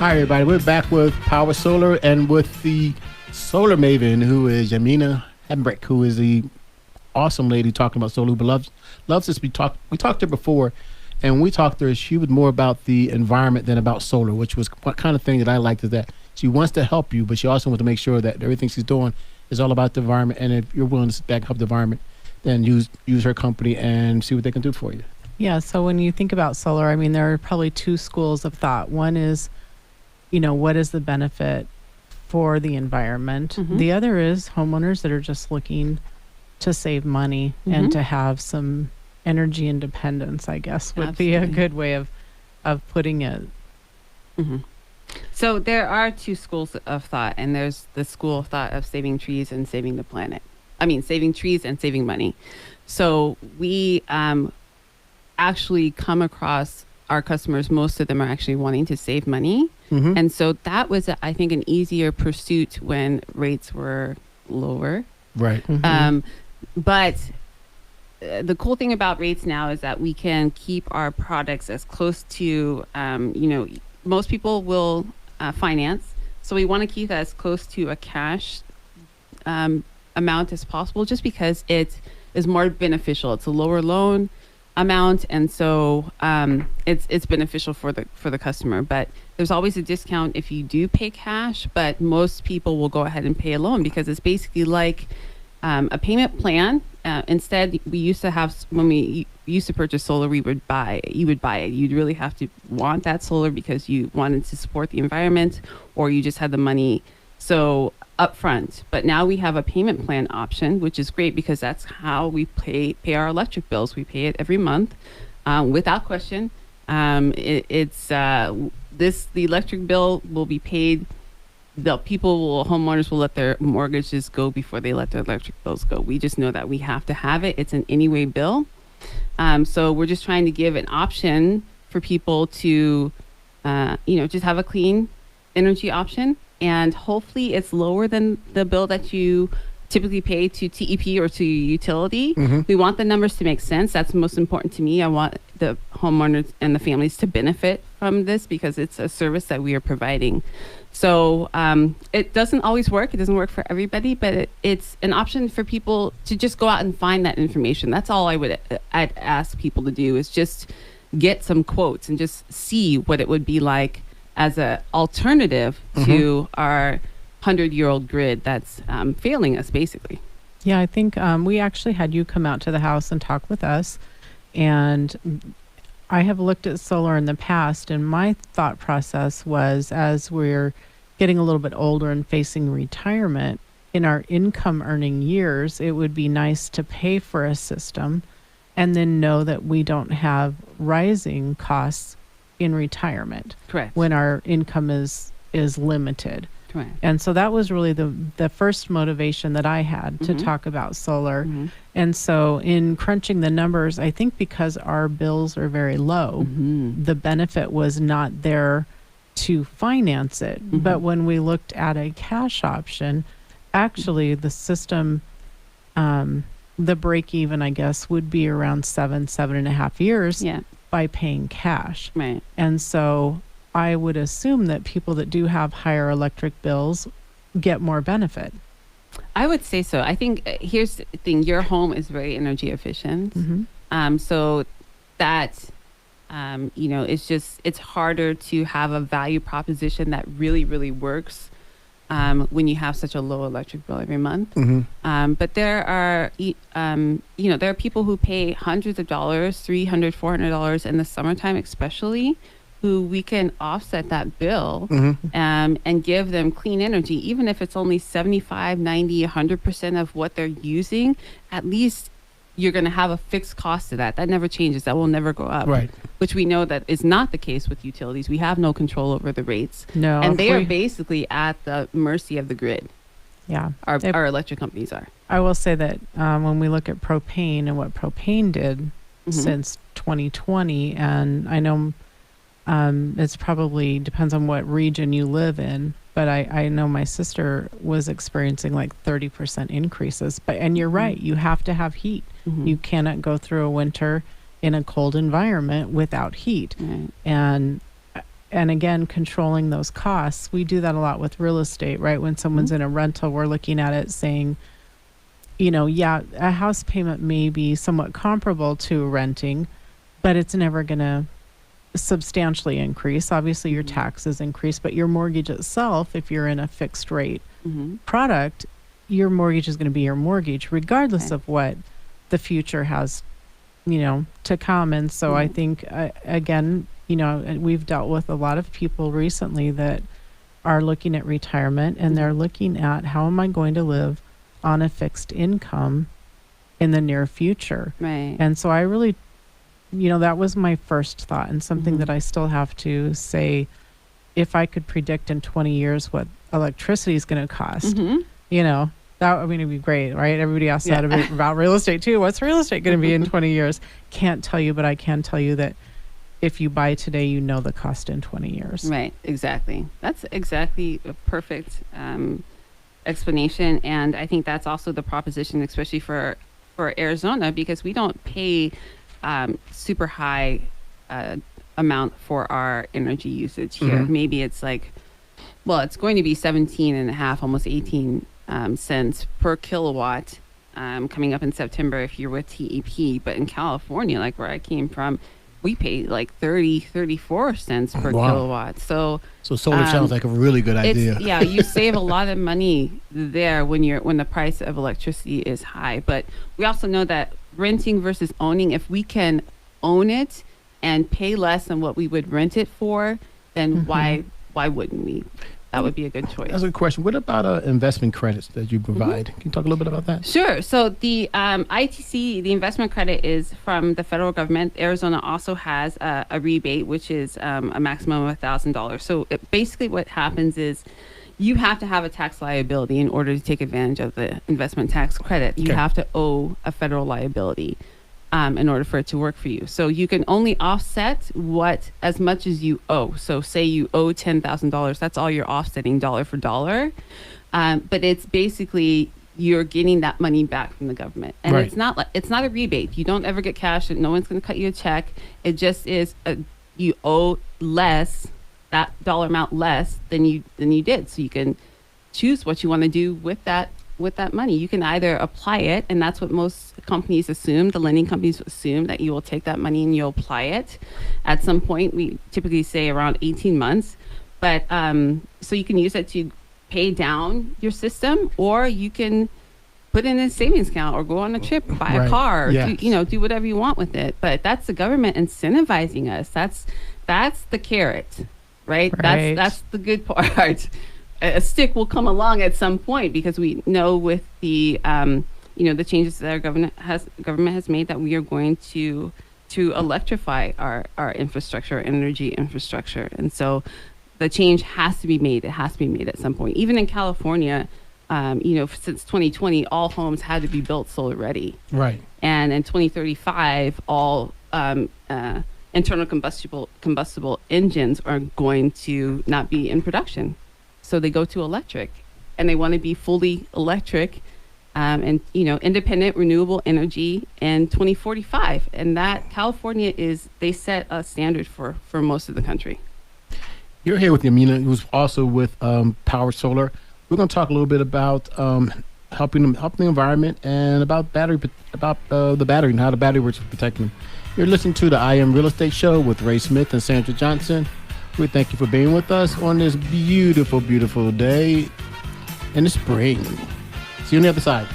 Hi, everybody. We're back with Power Solar and with the Solar Maven, who is Yaminha Hebrank, who is the awesome lady talking about solar, who loves us. We talked to her before, and when we talked to her, she was more about the environment than about solar, which was what kind of thing that I liked, is that she wants to help you, but she also wants to make sure that everything she's doing is all about the environment. And if you're willing to back up the environment, then use her company and see what they can do for you. Yeah, so when you think about solar, I mean, there are probably two schools of thought. One is, what is the benefit for the environment? Mm-hmm. The other is homeowners that are just looking to save money mm-hmm. and to have some energy independence, I guess, would Absolutely. Be a good way of putting it. Mm-hmm. So there are two schools of thought, and there's the school of thought of saving trees and saving the planet. I mean, saving trees and saving money. So we actually come across our customers, most of them are actually wanting to save money. Mm-hmm. And so that was, I think, an easier pursuit when rates were lower. Right. Mm-hmm. But the cool thing about rates now is that we can keep our products as close to, most people will finance. So we want to keep that as close to a cash amount as possible, just because it is more beneficial. It's a lower loan amount, and so it's beneficial for the customer. But there's always a discount if you do pay cash, but most people will go ahead and pay a loan because it's basically like a payment plan. Instead, we used to have, when we used to purchase solar, you would buy it. You'd really have to want that solar because you wanted to support the environment, or you just had the money so upfront. But now we have a payment plan option, which is great because that's how we pay our electric bills. We pay it every month without question. The electric bill will be paid. Homeowners will let their mortgages go before they let their electric bills go. We just know that we have to have it. It's an anyway bill. So we're just trying to give an option for people to, just have a clean energy option. And hopefully it's lower than the bill that you typically pay to TEP or to your utility. Mm-hmm. We want the numbers to make sense. That's most important to me. I want the homeowners and the families to benefit from this because it's a service that we are providing. So it doesn't always work. It doesn't work for everybody, but it's an option for people to just go out and find that information. That's all I'd ask people to do, is just get some quotes and just see what it would be like as an alternative mm-hmm. to our 100-year-old grid that's failing us, basically. Yeah, I think we actually had you come out to the house and talk with us. And I have looked at solar in the past, and my thought process was, as we're getting a little bit older and facing retirement, in our income earning years, it would be nice to pay for a system and then know that we don't have rising costs in retirement. Correct. When our income is limited. Correct. And so that was really the first motivation that I had mm-hmm. to talk about solar. Mm-hmm. And so in crunching the numbers, I think because our bills are very low, mm-hmm. the benefit was not there to finance it. Mm-hmm. But when we looked at a cash option, actually the system, the break even, I guess, would be around 7.5 years. Yeah. By paying cash. Right. And so I would assume that people that do have higher electric bills get more benefit. I would say so. I think here's the thing. Your home is very energy efficient. Mm-hmm. So that, it's harder to have a value proposition that really, really works when you have such a low electric bill every month. Mm-hmm. But there are, there are people who pay hundreds of dollars, $300, $400 in the summertime, especially, who we can offset that bill mm-hmm. And give them clean energy, even if it's only 75, 90, 100% of what they're using. At least you're going to have a fixed cost to that. That never changes. That will never go up. Right. Which we know that is not the case with utilities. We have no control over the rates. No. And they are basically at the mercy of the grid. Yeah. Our electric companies are. I will say that when we look at propane and what propane did mm-hmm. since 2020, and I know it's probably depends on what region you live in, but I know my sister was experiencing like 30% increases. And you're right, you have to have heat. Mm-hmm. You cannot go through a winter in a cold environment without heat. Mm-hmm. And and again, controlling those costs. We do that a lot with real estate, right? When someone's in a rental, we're looking at it saying, a house payment may be somewhat comparable to renting, but it's never going to substantially increase. Obviously, your taxes increase, but your mortgage itself, if you're in a fixed rate product, your mortgage is going to be your mortgage, regardless of what the future has, to come. And so I think, again, we've dealt with a lot of people recently that are looking at retirement, and they're looking at, how am I going to live on a fixed income in the near future? Right. And so I really, that was my first thought, and something that I still have to say, if I could predict in 20 years what electricity is going to cost, it'd be great, right? Everybody asks that about real estate too. What's real estate going to be in 20 years? Can't tell you, but I can tell you that if you buy today, the cost in 20 years. Right, exactly. That's exactly a perfect explanation. And I think that's also the proposition, especially for Arizona, because we don't pay super high amount for our energy usage here. Maybe it's it's going to be 17 and a half, almost 18 cents per kilowatt coming up in September if you're with TEP. But in California, like where I came from, we pay 34 cents per kilowatt. So solar sounds like a really good idea. You save a lot of money there when the price of electricity is high. But we also know that renting versus owning, if we can own it and pay less than what we would rent it for, then why wouldn't we? That would be a good choice. That's a good question. What about investment credits that you provide? Can you talk a little bit about that? Sure. So the ITC, the investment credit, is from the federal government. Arizona also has a rebate, which is a maximum of $1,000. So basically what happens is you have to have a tax liability in order to take advantage of the investment tax credit. You have to owe a federal liability in order for it to work for you. So you can only offset as much as you owe. So say you owe $10,000, that's all you're offsetting dollar for dollar. But it's basically you're getting that money back from the government. And it's not a rebate. You don't ever get cash. No one's going to cut you a check. It just is you owe less, that dollar amount less than you did. So you can choose what you want to do with that money. You can either apply it, and that's what most companies assume. The lending companies assume that you will take that money and you'll apply it at some point. We typically say around 18 months. But so you can use it to pay down your system, or you can put it in a savings account or go on a trip, buy a car, do whatever you want with it. But that's the government incentivizing us. That's the carrot, right? That's the good part. A stick will come along at some point, because we know with the the changes that our government has made, that we are going to electrify our infrastructure, energy infrastructure. And so the change has to be made. It has to be made at some point. Even in California, since 2020, all homes had to be built solar ready. Right. And in 2035, all internal combustible engines are going to not be in production. So they go to electric, and they want to be fully electric and independent renewable energy in 2045. And that California they set a standard for most of the country. You're here with Yaminha, who's also with POWUR Solar. We're going to talk a little bit about helping the environment, and about the battery and how the battery works for protecting them. You're listening to the I Am Real Estate Show with Ray Smith and Sandra Johnson. We thank you for being with us on this beautiful, beautiful day in the spring. See you on the other side.